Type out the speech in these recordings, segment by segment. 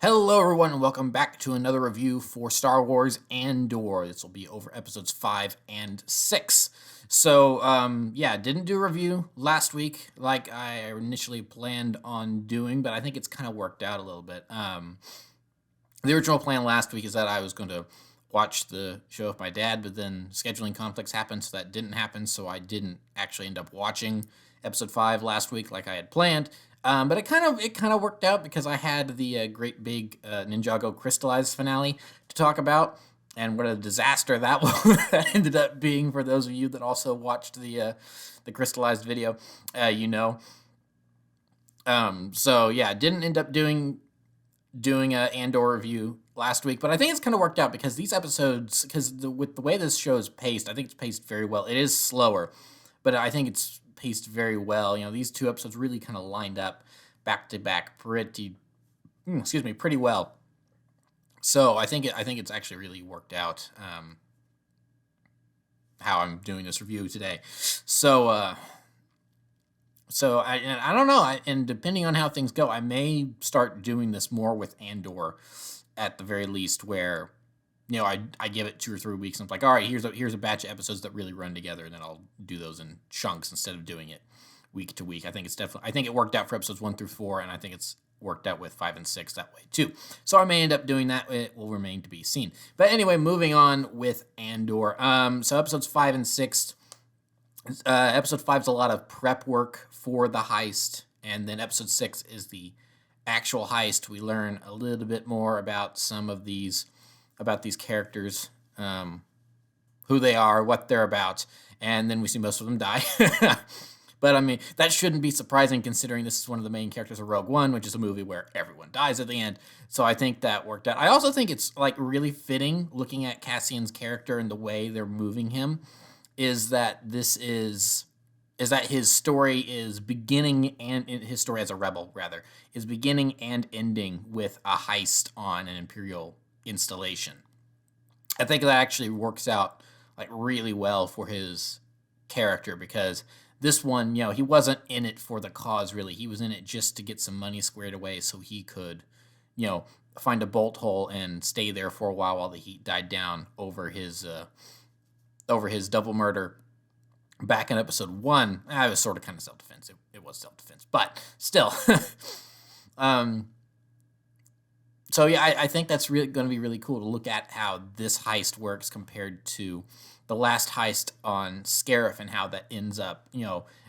Hello, everyone, and welcome back to another review for Star Wars Andor. This will be over episodes 5 and 6. Didn't do a review last week like I initially planned on doing, but I think it's kind of worked out a little bit. The original plan last week is that I was going to watch the show with my dad, but then scheduling conflicts happened, so that didn't happen, so I didn't actually end up watching episode 5 last week like I had planned. But it kind of worked out because I had the great big Ninjago crystallized finale to talk about, and what a disaster that that ended up being for those of you that also watched the crystallized video, you know. Didn't end up doing a Andor review last week, but I think it's kind of worked out because these episodes, with the way this show is paced, I think it's paced very well. It is slower, but I think it's paced very well. You know, these two episodes really kind of lined up back to back pretty well. So I think it's actually really worked out how I'm doing this review today. I don't know, and depending on how things go, I may start doing this more with Andor at the very least, where I give it 2 or 3 weeks and I'm like, all right, here's a batch of episodes that really run together, and then I'll do those in chunks instead of doing it week to week. I think it worked out for episodes 1 through 4, and I think it's worked out with 5 and 6 that way too. So I may end up doing that. It will remain to be seen. But anyway, moving on with Andor. So episodes 5 and 6. Episode 5 is a lot of prep work for the heist, and then episode 6 is the actual heist. We learn a little bit more about some of these characters, who they are, what they're about, and then we see most of them die. But I mean, that shouldn't be surprising considering this is one of the main characters of Rogue One, which is a movie where everyone dies at the end. So I think that worked out. I also think it's like really fitting, looking at Cassian's character and the way they're moving him, is that his story is beginning, and his story as a rebel rather is beginning and ending with a heist on an Imperial installation. I think that actually works out like really well for his character, because this one, he wasn't in it for the cause really. He was in it just to get some money squared away so he could, find a bolt hole and stay there for a while the heat died down over his double murder back in episode 1. It was sort of kind of self-defense. It was self-defense, but still. I think that's really going to be really cool to look at how this heist works compared to the last heist on Scarif, and how that ends up,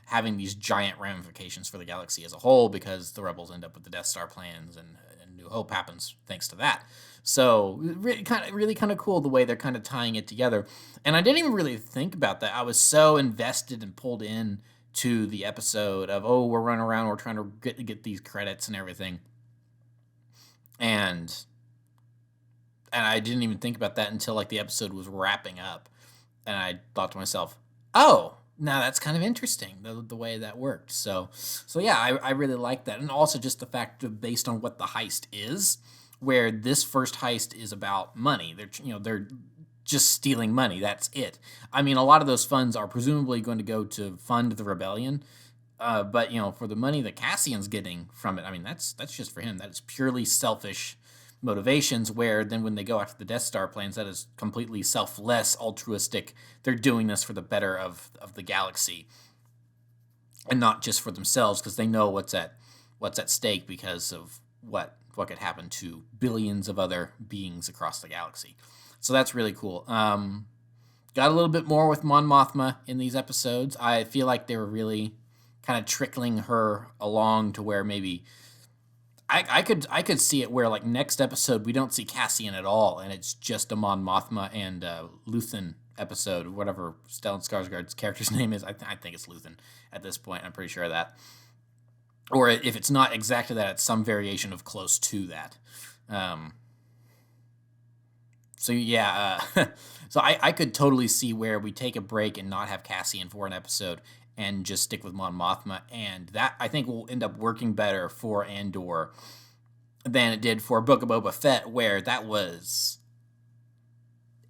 having these giant ramifications for the galaxy as a whole, because the rebels end up with the Death Star plans, and New Hope happens thanks to that. So really kind of cool the way they're kind of tying it together. And I didn't even really think about that. I was so invested and pulled in to the episode of, we're running around, we're trying to get these credits and everything. And I didn't even think about that until like the episode was wrapping up. And I thought to myself, now that's kind of interesting, the way that worked. So yeah, I really like that. And also just the fact of, based on what the heist is, where this first heist is about money. They're just stealing money. That's it. I mean, a lot of those funds are presumably going to go to fund the rebellion. But for the money that Cassian's getting from it, I mean, that's just for him. That is purely selfish motivations, where then when they go after the Death Star plans, that is completely selfless, altruistic. They're doing this for the better of the galaxy, and not just for themselves, because they know what's at stake because of what could happen to billions of other beings across the galaxy. So that's really cool. Got a little bit more with Mon Mothma in these episodes. I feel like they were really kind of trickling her along to where maybe I could see it where, like, next episode we don't see Cassian at all, and it's just a Mon Mothma and Luthen episode, whatever Stellan Skarsgård's character's name is. I think it's Luthen at this point. I'm pretty sure of that. Or if it's not exactly that, it's some variation of close to that. So I could totally see where we take a break and not have Cassian for an episode and just stick with Mon Mothma, and that, I think, will end up working better for Andor than it did for Book of Boba Fett, where that was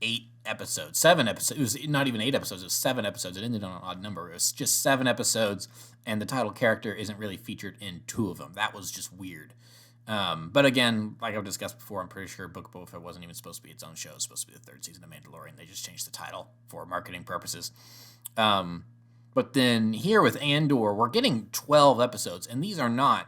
7 episodes. It was not even 8 episodes, it was 7 episodes. It ended on an odd number. It was just 7 episodes, and the title character isn't really featured in 2 of them. That was just weird. But again, like I've discussed before, I'm pretty sure Book of Boba Fett wasn't even supposed to be its own show. It was supposed to be the third season of Mandalorian. They just changed the title for marketing purposes. Um, but then here with Andor, we're getting 12 episodes, and these are not,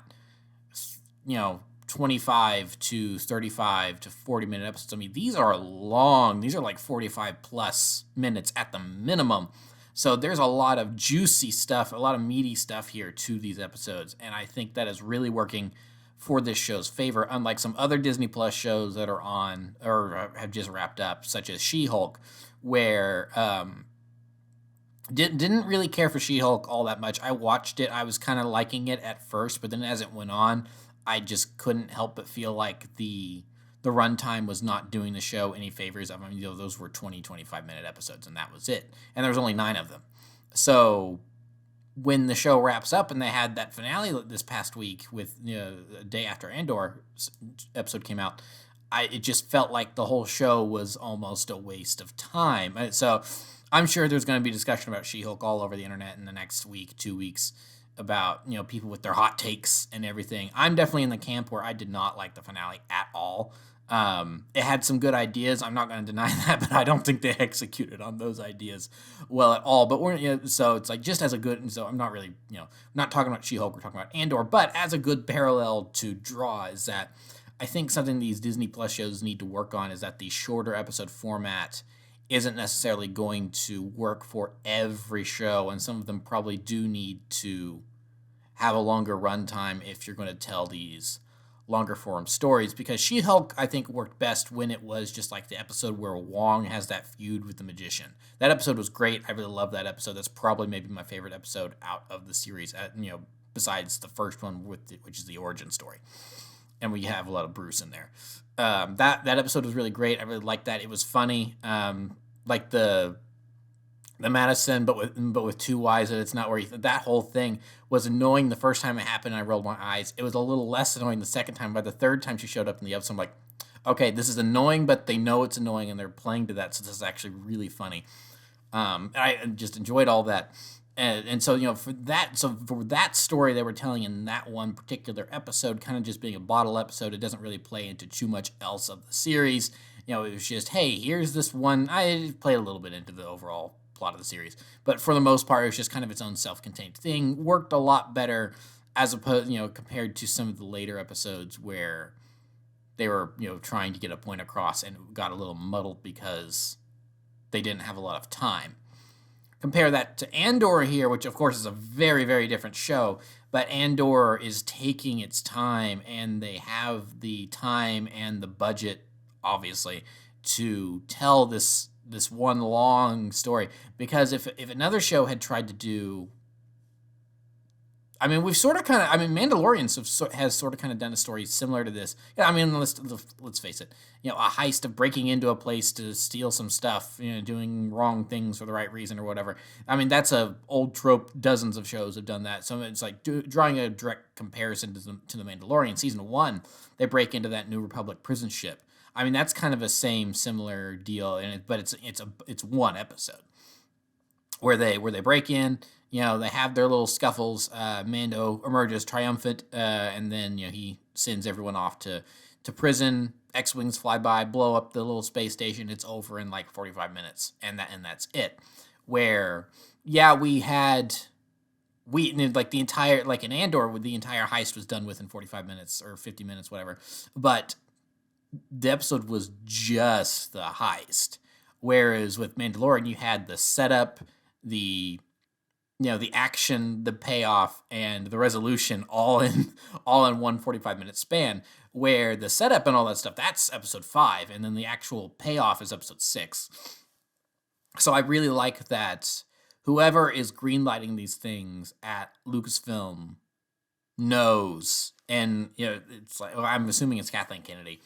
25 to 35 to 40-minute episodes. I mean, these are long. These are like 45 plus minutes at the minimum. So there's a lot of juicy stuff, a lot of meaty stuff here to these episodes. And I think that is really working for this show's favor, unlike some other Disney Plus shows that are on or have just wrapped up, such as She-Hulk, where didn't really care for She-Hulk all that much. I watched it. I was kind of liking it at first, but then as it went on, I just couldn't help but feel like the runtime was not doing the show any favors. I mean, those were 20, 25-minute episodes, and that was it. And there was only 9 of them. So when the show wraps up and they had that finale this past week with a day after Andor episode came out, it just felt like the whole show was almost a waste of time. So I'm sure there's going to be discussion about She-Hulk all over the internet in the next week, 2 weeks, about people with their hot takes and everything. I'm definitely in the camp where I did not like the finale at all. It had some good ideas. I'm not going to deny that, but I don't think they executed on those ideas well at all. But so it's like just as a good. And so I'm not really not talking about She-Hulk. We're talking about Andor. But as a good parallel to draw is that I think something these Disney Plus shows need to work on is that the shorter episode format isn't necessarily going to work for every show, and some of them probably do need to have a longer runtime if you're going to tell these longer form stories, because She-Hulk, I think, worked best when it was just like the episode where Wong has that feud with the magician. That episode was great. I really love that episode. That's probably maybe my favorite episode out of the series, besides the first one, which is the origin story. And we have a lot of Bruce in there. That episode was really great. I really liked that. It was funny. Like the Madison, but with 2 Ys, and it's not where that whole thing was annoying the first time it happened. And I rolled my eyes. It was a little less annoying the second time. By the third time she showed up in the episode, I'm like, okay, this is annoying, but they know it's annoying and they're playing to that. So this is actually really funny. I just enjoyed all that. And so, for that story they were telling in that one particular episode, kind of just being a bottle episode, it doesn't really play into too much else of the series. It was just, hey, here's this one. I played a little bit into the overall plot of the series, but for the most part, it was just kind of its own self-contained thing. Worked a lot better as opposed, compared to some of the later episodes where they were, trying to get a point across and got a little muddled because they didn't have a lot of time. Compare that to Andor here, which of course is a very, very different show, but Andor is taking its time, and they have the time and the budget, obviously, to tell this one long story. Because if another show had tried to do, I mean, we've sort of kind of, Mandalorian has sort of kind of done a story similar to this. Yeah, I mean, let's face it, a heist of breaking into a place to steal some stuff, doing wrong things for the right reason or whatever. I mean, that's a old trope. Dozens of shows have done that. So it's like drawing a direct comparison to the Mandalorian. Season 1, they break into that New Republic prison ship. I mean, that's kind of a similar deal, but it's one episode where they break in. They have their little scuffles. Mando emerges triumphant, and then he sends everyone off to prison. X-wings fly by, blow up the little space station. It's over in like 45 minutes, and that's it. Where we like the entire, like in Andor, the entire heist was done within 45 minutes or 50 minutes, whatever. But the episode was just the heist. Whereas with Mandalorian, you had the setup, the action, the payoff, and the resolution all in one 45-minute span, where the setup and all that stuff, that's episode 5, and then the actual payoff is episode 6. So I really like that whoever is greenlighting these things at Lucasfilm knows, and it's like, I'm assuming it's Kathleen Kennedy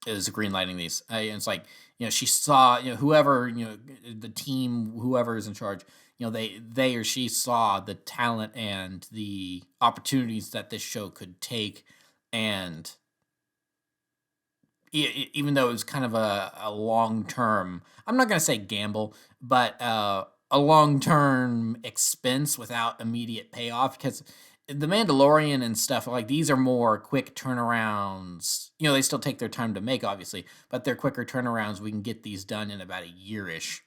is greenlighting these. It's like, she saw, whoever, the team, whoever is in charge, they or she saw the talent and the opportunities that this show could take. And even though it was kind of a long-term, I'm not going to say gamble, but a long-term expense without immediate payoff, because The Mandalorian and stuff like these are more quick turnarounds. You know, they still take their time to make, obviously, but they're quicker turnarounds. We can get these done in about a year-ish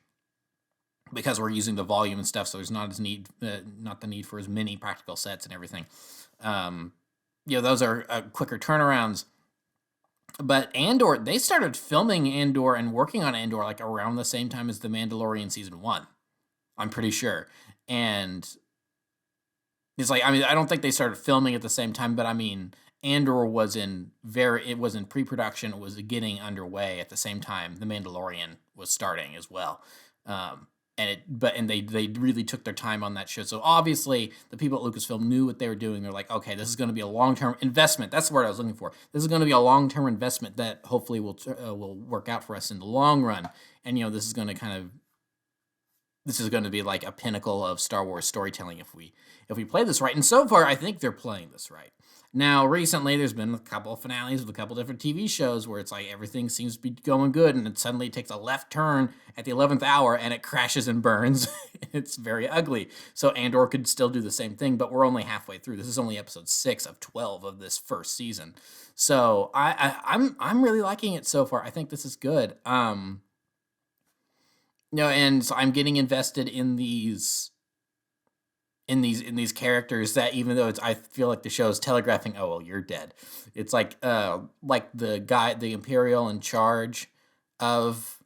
because we're using the volume and stuff. So there's not the need for as many practical sets and everything. You know, those are quicker turnarounds. But Andor, they started filming Andor and working on Andor like around the same time as The Mandalorian season 1. I'm pretty sure. And it's like, I mean, I don't think they started filming at the same time, but I mean, Andor was in pre-production. It was getting underway at the same time The Mandalorian was starting as well. And they really took their time on that show. So obviously, the people at Lucasfilm knew what they were doing. They're like, okay, this is going to be a long-term investment. That's the word I was looking for. This is going to be a long-term investment that hopefully will work out for us in the long run. And you know, this is going to be like a pinnacle of Star Wars storytelling if we play this right. And so far, I think they're playing this right. Now, recently, there's been a couple of finales with a couple different TV shows where it's like everything seems to be going good, and it suddenly takes a left turn at the 11th hour, and it crashes and burns. It's very ugly. So Andor could still do the same thing, but we're only halfway through. This is only episode 6 of 12 of this first season. So I'm really liking it so far. I think this is good. And so I'm getting invested in these characters that even though I feel like the show is telegraphing, oh well, you're dead. It's like the guy, the Imperial in charge of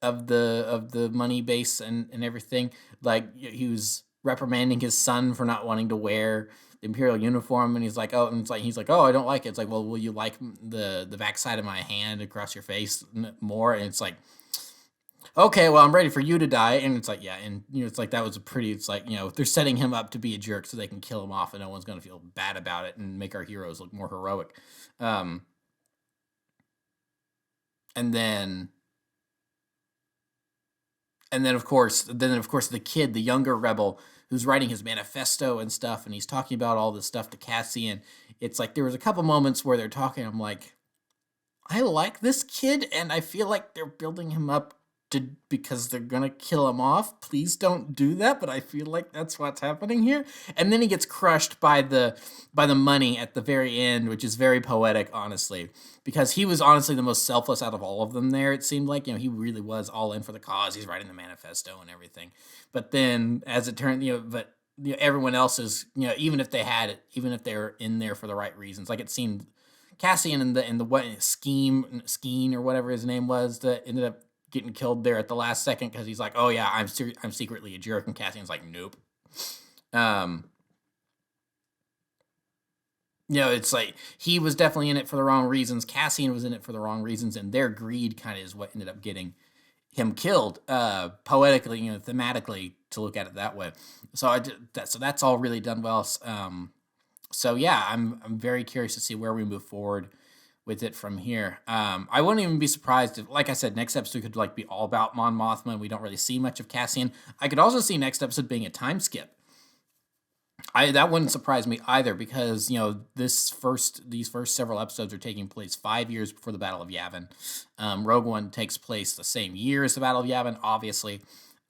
the money base and everything. Like he was reprimanding his son for not wanting to wear the Imperial uniform, and he's like, oh, I don't like it. It's like, well, will you like the backside of my hand across your face more? And it's like, okay, well, I'm ready for you to die. And it's like, yeah. And, you know, it's like, it's like, you know, they're setting him up to be a jerk so they can kill him off and no one's going to feel bad about it and make our heroes look more heroic. And then of course, the kid, the younger rebel who's writing his manifesto and stuff, and he's talking about all this stuff to Cassian. It's like, there was a couple moments where they're talking. I'm like, I like this kid, and I feel like they're building him up because they're gonna kill him off. Please don't do that, but I feel like that's what's happening here. And then he gets crushed by the money at the very end, which is very poetic, honestly, because he was honestly the most selfless out of all of them there. It seemed like, you know, he really was all in for the cause. He's writing the manifesto and everything. But then, as it turned, everyone else is, you know, even if they're in there for the right reasons, like it seemed Cassian and the what Skeen or whatever his name was that ended up getting killed there at the last second because he's like, oh yeah, I'm secretly a jerk, and Cassian's like, nope. You know, it's like he was definitely in it for the wrong reasons. Cassian was in it for the wrong reasons, and their greed kind of is what ended up getting him killed. Poetically, you know, thematically, to look at it that way. So that's all really done well. So yeah, I'm very curious to see where we move forward with it from here. I wouldn't even be surprised if, like I said, next episode could like be all about Mon Mothma, and we don't really see much of Cassian. I could also see next episode being a time skip. That wouldn't surprise me either, because you know these first several episodes are taking place 5 years before the Battle of Yavin. Rogue One takes place the same year as the Battle of Yavin, obviously.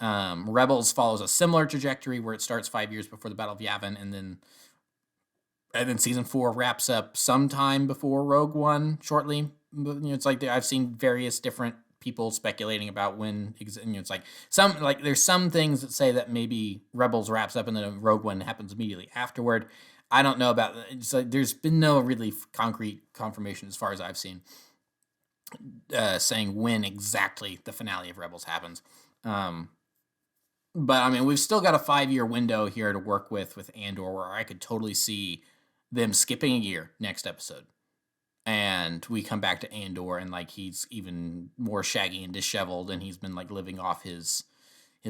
Rebels follows a similar trajectory where it starts 5 years before the Battle of Yavin, and then season 4 wraps up sometime before Rogue One, shortly. But, you know, it's like I've seen various different people speculating about when. You know, it's like there's some things that say that maybe Rebels wraps up and then Rogue One happens immediately afterward. I don't know about. It's like there's been no really concrete confirmation as far as I've seen, saying when exactly the finale of Rebels happens. But I mean, we've still got a 5-year window here to work with Andor, where I could totally see them skipping a year next episode, and we come back to Andor, and like he's even more shaggy and disheveled, and he's been like living off his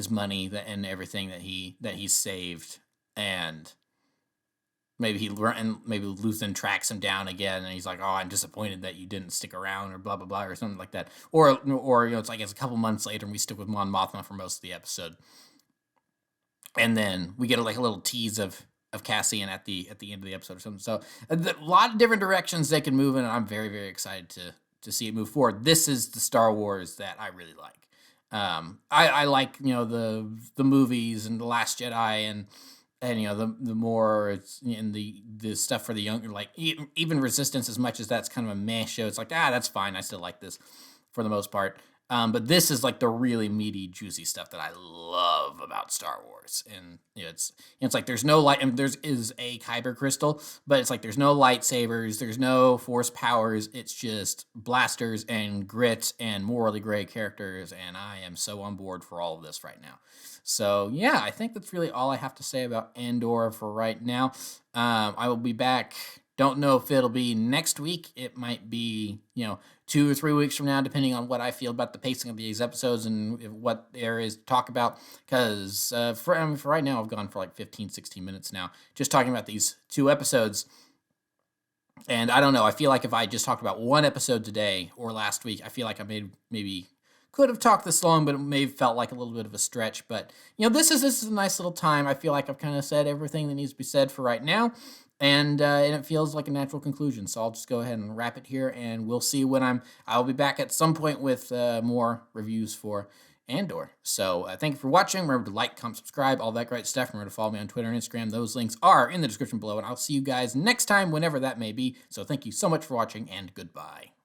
money and everything that he's saved, and maybe Luthen tracks him down again, and he's like, oh, I'm disappointed that you didn't stick around, or blah blah blah, or something like that, or you know, it's like it's a couple months later, and we stick with Mon Mothma for most of the episode, and then we get a little tease of Cassian at the end of the episode or something. So a lot of different directions they can move in, and I'm very, very excited to see it move forward. This is the Star Wars that I really like. I like, you know, the movies and The Last Jedi and the more it's in the stuff for the younger, like even Resistance, as much as that's kind of a meh show, it's like, that's fine, I still like this for the most part. But this is like the really meaty, juicy stuff that I love about Star Wars. And it's like there's no light, and there's is a kyber crystal, but it's like there's no lightsabers, there's no force powers, it's just blasters and grit and morally gray characters, and I am so on board for all of this right now. So yeah, I think that's really all I have to say about Andor for right now. I will be back. Don't know if it'll be next week. It might be, 2 or 3 weeks from now, depending on what I feel about the pacing of these episodes and what there is to talk about. Because for right now, I've gone for like 15, 16 minutes now, just talking about these 2 episodes. And I don't know. I feel like if I just talked about 1 episode today or last week, I feel like I maybe could have talked this long, but it may have felt like a little bit of a stretch. But this is a nice little time. I feel like I've kind of said everything that needs to be said for right now, and it feels like a natural conclusion. So I'll just go ahead and wrap it here, and we'll see when I'll be back at some point with more reviews for Andor. So thank you for watching. Remember to like, comment, subscribe, all that great stuff. Remember to follow me on Twitter and Instagram. Those links are in the description below, and I'll see you guys next time, whenever that may be. So thank you so much for watching, and goodbye.